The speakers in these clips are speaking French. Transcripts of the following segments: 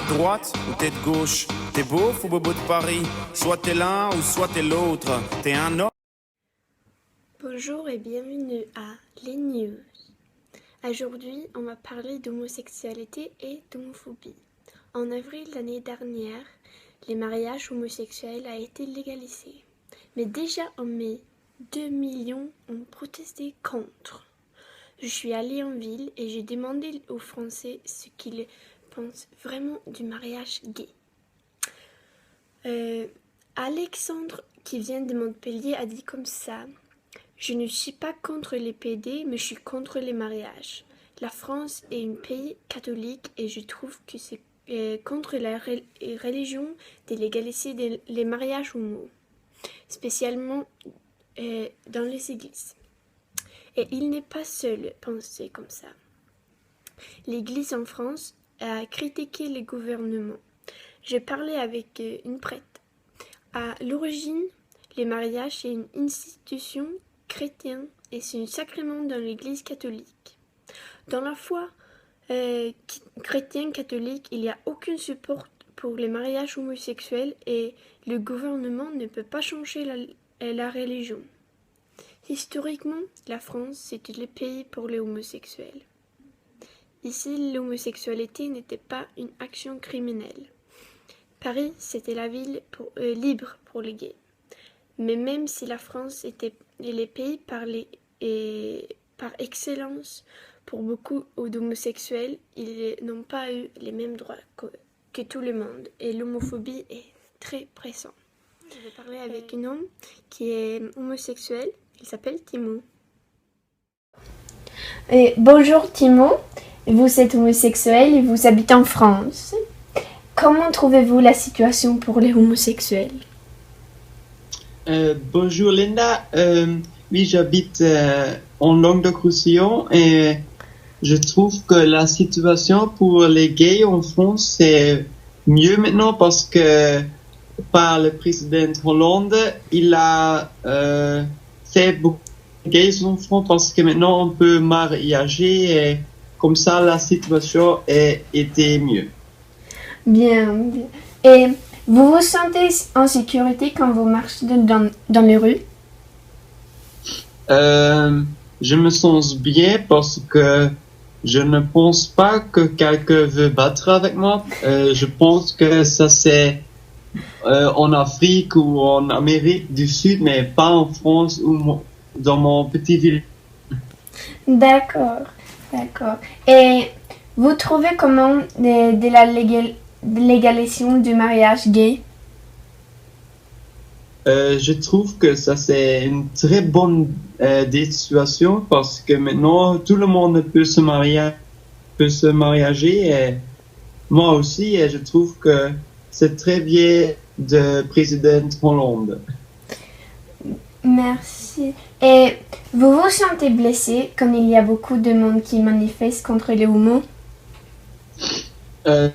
de droite ou t'es de gauche? T'es beauf ou bobo de Paris? Soit t'es l'un ou soit t'es l'autre. T'es un homme. Bonjour et bienvenue à Les News. Aujourd'hui, on va parler d'homosexualité et d'homophobie. En avril l'année dernière, les mariages homosexuels ont été légalisés. Mais déjà en mai, 2 millions ont protesté contre. Je suis allée en ville et j'ai demandé aux Français ce qu'ils pensent vraiment du mariage gay. Alexandre, qui vient de Montpellier, a dit comme ça: je ne suis pas contre les PD, mais je suis contre les mariages. La France est un pays catholique et je trouve que c'est contre la religion de légaliser les mariages homo, spécialement dans les églises. Et il n'est pas seul à penser comme ça. L'Église en France a critiqué le gouvernement. J'ai parlé avec une prêtre. À l'origine, les mariages c'est une institution chrétienne et c'est un sacrement dans l'Église catholique. Dans la foi chrétienne catholique, il n'y a aucun support pour les mariages homosexuels et le gouvernement ne peut pas changer la religion. Historiquement, la France, c'était le pays pour les homosexuels. Ici, l'homosexualité n'était pas une action criminelle. Paris, c'était la ville libre pour les gays. Mais même si la France était le pays par excellence pour beaucoup d'homosexuels, ils n'ont pas eu les mêmes droits que tout le monde. Et l'homophobie est très présente. Je vais parler avec un homme qui est homosexuel. Il s'appelle Timo. Bonjour Timo, vous êtes homosexuel et vous habitez en France. Comment trouvez-vous la situation pour les homosexuels? Bonjour Linda, oui j'habite en Languedoc-Roussillon et je trouve que la situation pour les gays en France c'est mieux maintenant parce que par le président Hollande il a fait beaucoup de gays en France parce que maintenant on peut mariager et comme ça la situation était mieux. Bien. Et vous vous sentez en sécurité quand vous marchez dans les rues? Je me sens bien parce que je ne pense pas que quelqu'un veut battre avec moi. Je pense que ça c'est en Afrique ou en Amérique du Sud, mais pas en France ou dans mon petit village. D'accord. Et vous trouvez comment de la légalisation du mariage gay? Je trouve que ça c'est une très bonne situation parce que maintenant tout le monde peut se mariager et moi aussi et je trouve que c'est très bien de président Hollande. Merci. Et vous vous sentez blessé quand il y a beaucoup de monde qui manifeste contre les homos? Je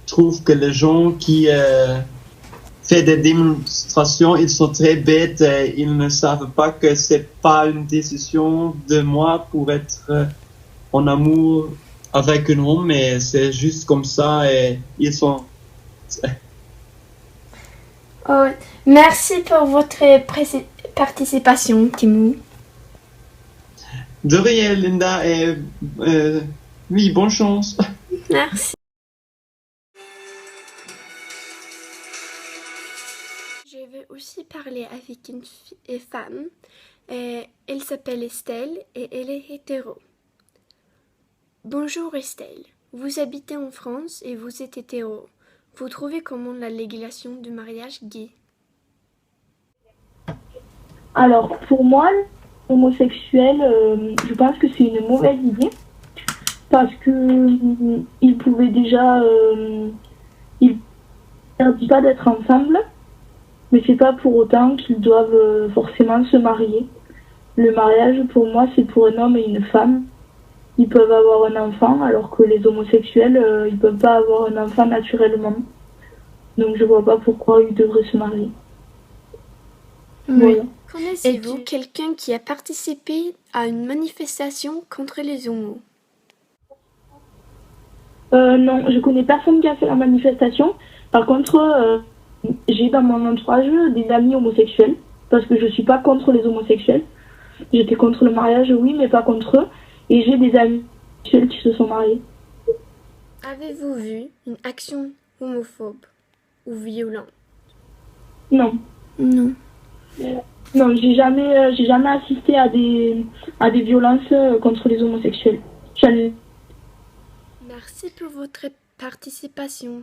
trouve que les gens qui font des démonstrations, ils sont très bêtes et ils ne savent pas que c'est pas une décision de moi pour être en amour avec un homme, mais c'est juste comme ça et ils sont... Oh, merci pour votre participation, Timo. De rien, Linda, et oui, bonne chance. Merci. Je veux aussi parler avec une femme. Elle s'appelle Estelle et elle est hétéro. Bonjour Estelle, vous habitez en France et vous êtes hétéro. Vous trouvez comment la légalisation du mariage gay? Alors, pour moi, homosexuel, je pense que c'est une mauvaise idée parce que ils pouvaient déjà, ils n'interdisent pas d'être ensemble, mais c'est pas pour autant qu'ils doivent forcément se marier. Le mariage, pour moi, c'est pour un homme et une femme. Ils peuvent avoir un enfant, alors que les homosexuels, ils peuvent pas avoir un enfant naturellement. Donc, je vois pas pourquoi ils devraient se marier. Oui. Voilà. Connaissez-vous quelqu'un qui a participé à une manifestation contre les homos? Non, je connais personne qui a fait la manifestation. Par contre, j'ai dans mon entourage des amis homosexuels, parce que je suis pas contre les homosexuels. J'étais contre le mariage, oui, mais pas contre eux. Et j'ai des amis homosexuels qui se sont mariés. Avez-vous vu une action homophobe ou violente? Non. Non. Non, j'ai jamais assisté à des violences contre les homosexuels. Merci pour votre participation.